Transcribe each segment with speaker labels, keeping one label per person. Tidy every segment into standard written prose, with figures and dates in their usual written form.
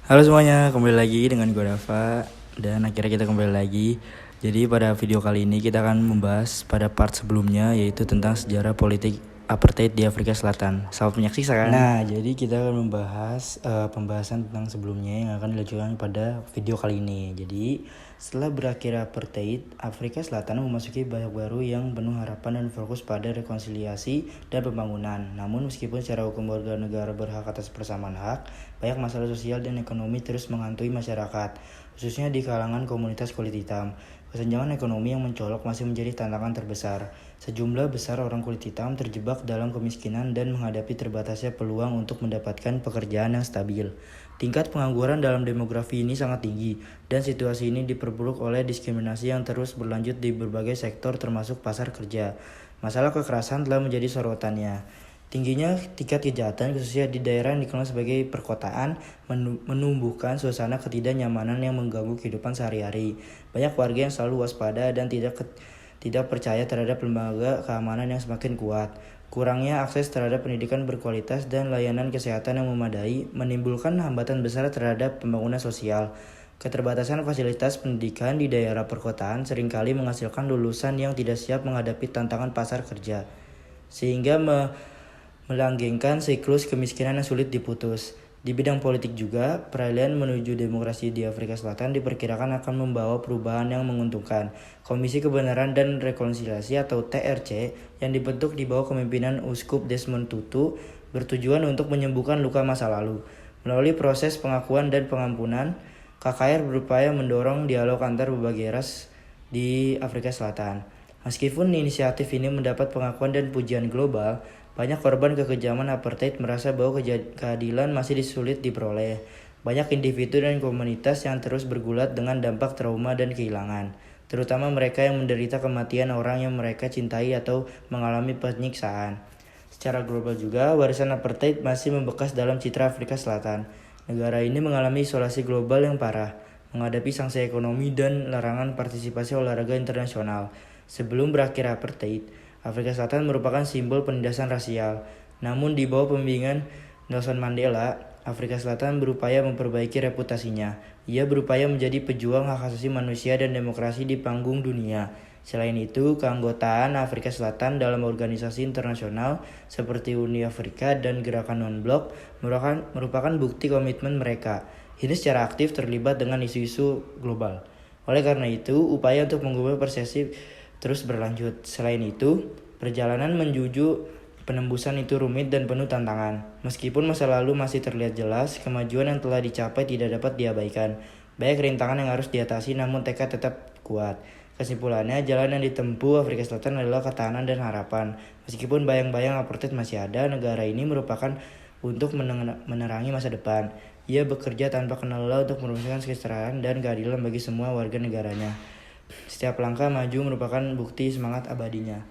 Speaker 1: Halo semuanya, kembali lagi dengan gue Dava. Dan akhirnya kita kembali lagi. Jadi pada video kali ini kita akan membahas pada part sebelumnya, yaitu tentang sejarah politik apartheid di Afrika Selatan. Selamat menyaksikan. Nah, jadi kita akan membahas pembahasan tentang sebelumnya yang akan dilanjutkan pada video kali ini. Jadi setelah berakhir apartheid, Afrika Selatan memasuki babak baru yang penuh harapan dan fokus pada rekonsiliasi dan pembangunan. Namun meskipun secara hukum warga negara berhak atas persamaan hak, banyak masalah sosial dan ekonomi terus menghantui masyarakat, khususnya di kalangan komunitas kulit hitam. Kesenjangan ekonomi yang mencolok masih menjadi tantangan terbesar. Sejumlah besar orang kulit hitam terjebak dalam kemiskinan dan menghadapi terbatasnya peluang untuk mendapatkan pekerjaan yang stabil. Tingkat pengangguran dalam demografi ini sangat tinggi, dan situasi ini diperburuk oleh diskriminasi yang terus berlanjut di berbagai sektor termasuk pasar kerja. Masalah kekerasan telah menjadi sorotannya. Tingginya tingkat kejahatan khususnya di daerah yang dikenal sebagai perkotaan menumbuhkan suasana ketidaknyamanan yang mengganggu kehidupan sehari-hari. Banyak warga yang selalu waspada dan tidak percaya terhadap lembaga keamanan yang semakin kuat. Kurangnya akses terhadap pendidikan berkualitas dan layanan kesehatan yang memadai menimbulkan hambatan besar terhadap pembangunan sosial. Keterbatasan fasilitas pendidikan di daerah perkotaan seringkali menghasilkan lulusan yang tidak siap menghadapi tantangan pasar kerja, sehingga melanggengkan siklus kemiskinan yang sulit diputus. Di bidang politik juga, peralihan menuju demokrasi di Afrika Selatan diperkirakan akan membawa perubahan yang menguntungkan. Komisi Kebenaran dan Rekonsiliasi atau TRC yang dibentuk di bawah kepemimpinan Uskup Desmond Tutu bertujuan untuk menyembuhkan luka masa lalu. Melalui proses pengakuan dan pengampunan, KKR berupaya mendorong dialog antar berbagai ras di Afrika Selatan. Meskipun inisiatif ini mendapat pengakuan dan pujian global, banyak korban kekejaman apartheid merasa bahwa keadilan masih sulit diperoleh. Banyak individu dan komunitas yang terus bergulat dengan dampak trauma dan kehilangan, terutama mereka yang menderita kematian orang yang mereka cintai atau mengalami penyiksaan. Secara global juga, warisan apartheid masih membekas dalam citra Afrika Selatan. Negara ini mengalami isolasi global yang parah, menghadapi sanksi ekonomi dan larangan partisipasi olahraga internasional. Sebelum berakhir apartheid, Afrika Selatan merupakan simbol penindasan rasial. Namun di bawah pembimbingan Nelson Mandela, Afrika Selatan berupaya memperbaiki reputasinya. Ia berupaya menjadi pejuang hak asasi manusia dan demokrasi di panggung dunia. Selain itu, keanggotaan Afrika Selatan dalam organisasi internasional seperti Uni Afrika dan Gerakan Non-Blok merupakan bukti komitmen mereka. Ini secara aktif terlibat dengan isu-isu global. Oleh karena itu, upaya untuk mengubah persepsi terus berlanjut. Selain itu, perjalanan menuju penembusan itu rumit dan penuh tantangan. Meskipun masa lalu masih terlihat jelas, kemajuan yang telah dicapai tidak dapat diabaikan. Banyak rintangan yang harus diatasi, namun tekad tetap kuat. Kesimpulannya, jalan yang ditempuh Afrika Selatan adalah ketahanan dan harapan. Meskipun bayang-bayang apartheid masih ada, negara ini merupakan untuk menerangi masa depan. Ia bekerja tanpa kenal lelah untuk merumuskan kesetaraan dan keadilan bagi semua warga negaranya. Setiap langkah maju merupakan bukti semangat abadinya.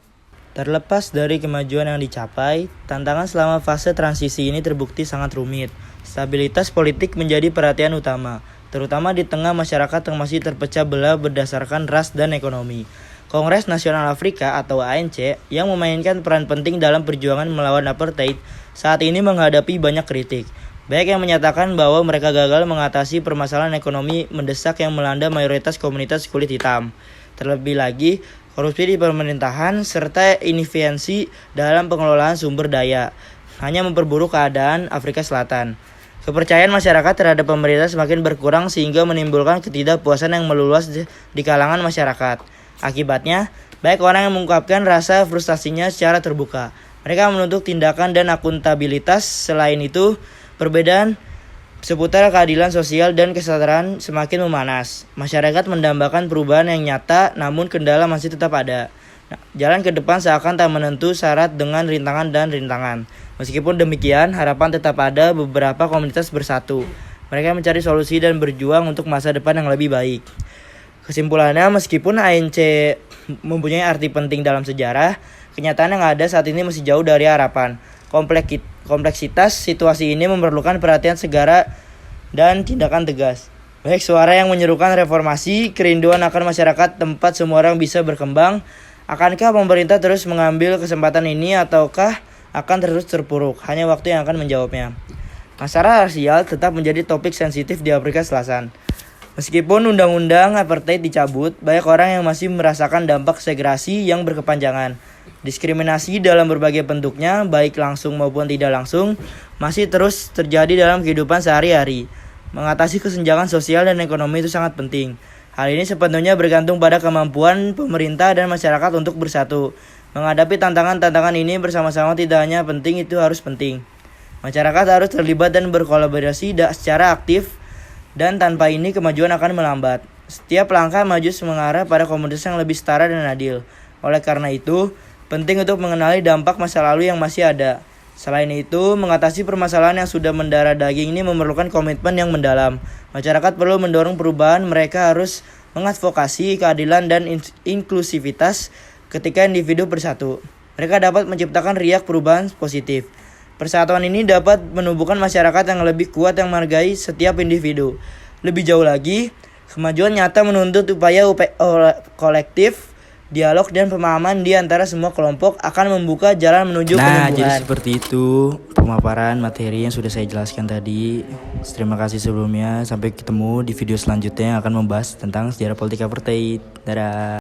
Speaker 1: Terlepas dari kemajuan yang dicapai, tantangan selama fase transisi ini terbukti sangat rumit. Stabilitas politik menjadi perhatian utama, terutama di tengah masyarakat yang masih terpecah belah berdasarkan ras dan ekonomi. Kongres Nasional Afrika atau ANC yang memainkan peran penting dalam perjuangan melawan apartheid saat ini menghadapi banyak kritik. Banyak yang menyatakan bahwa mereka gagal mengatasi permasalahan ekonomi mendesak yang melanda mayoritas komunitas kulit hitam. Terlebih lagi, korupsi di pemerintahan serta inefisiensi dalam pengelolaan sumber daya hanya memperburuk keadaan Afrika Selatan. Kepercayaan masyarakat terhadap pemerintah semakin berkurang sehingga menimbulkan ketidakpuasan yang meluas di kalangan masyarakat. Akibatnya, banyak orang yang mengungkapkan rasa frustasinya secara terbuka. Mereka menuntut tindakan dan akuntabilitas. Selain itu, perbedaan seputar keadilan sosial dan kesetaraan semakin memanas. Masyarakat mendambakan perubahan yang nyata, namun kendala masih tetap ada. Jalan ke depan seakan tak menentu, syarat dengan rintangan dan rintangan. Meskipun demikian, harapan tetap ada. Beberapa komunitas bersatu. Mereka mencari solusi dan berjuang untuk masa depan yang lebih baik. Kesimpulannya, meskipun ANC mempunyai arti penting dalam sejarah, kenyataan yang ada saat ini masih jauh dari harapan. Kompleksitas situasi ini memerlukan perhatian segera dan tindakan tegas. Baik suara yang menyerukan reformasi, kerinduan akan masyarakat tempat semua orang bisa berkembang. Akankah pemerintah terus mengambil kesempatan ini ataukah akan terus terpuruk? Hanya waktu yang akan menjawabnya. Masalah rasial tetap menjadi topik sensitif di Afrika Selatan. Meskipun undang-undang apartheid dicabut, banyak orang yang masih merasakan dampak segregasi yang berkepanjangan. Diskriminasi dalam berbagai bentuknya, baik langsung maupun tidak langsung, masih terus terjadi dalam kehidupan sehari-hari. Mengatasi kesenjangan sosial dan ekonomi itu sangat penting. Hal ini sepenuhnya bergantung pada kemampuan pemerintah dan masyarakat untuk bersatu. Menghadapi tantangan-tantangan ini bersama-sama tidak hanya penting, itu harus penting. Masyarakat harus terlibat dan berkolaborasi secara aktif, dan tanpa ini kemajuan akan melambat. Setiap langkah maju mengarah pada komunitas yang lebih setara dan adil. Oleh karena itu, penting untuk mengenali dampak masa lalu yang masih ada. Selain itu, mengatasi permasalahan yang sudah mendarah daging ini memerlukan komitmen yang mendalam. Masyarakat perlu mendorong perubahan, mereka harus mengadvokasi keadilan dan inklusivitas ketika individu bersatu. Mereka dapat menciptakan riak perubahan positif. Persatuan ini dapat menumbuhkan masyarakat yang lebih kuat yang menghargai setiap individu. Lebih jauh lagi, kemajuan nyata menuntut upaya kolektif, dialog dan pemahaman di antara semua kelompok akan membuka jalan menuju penyembuhan. Jadi seperti itu pemaparan materi yang sudah saya jelaskan tadi. Terima kasih sebelumnya. Sampai ketemu di video selanjutnya yang akan membahas tentang sejarah politik apartheid. Dadah.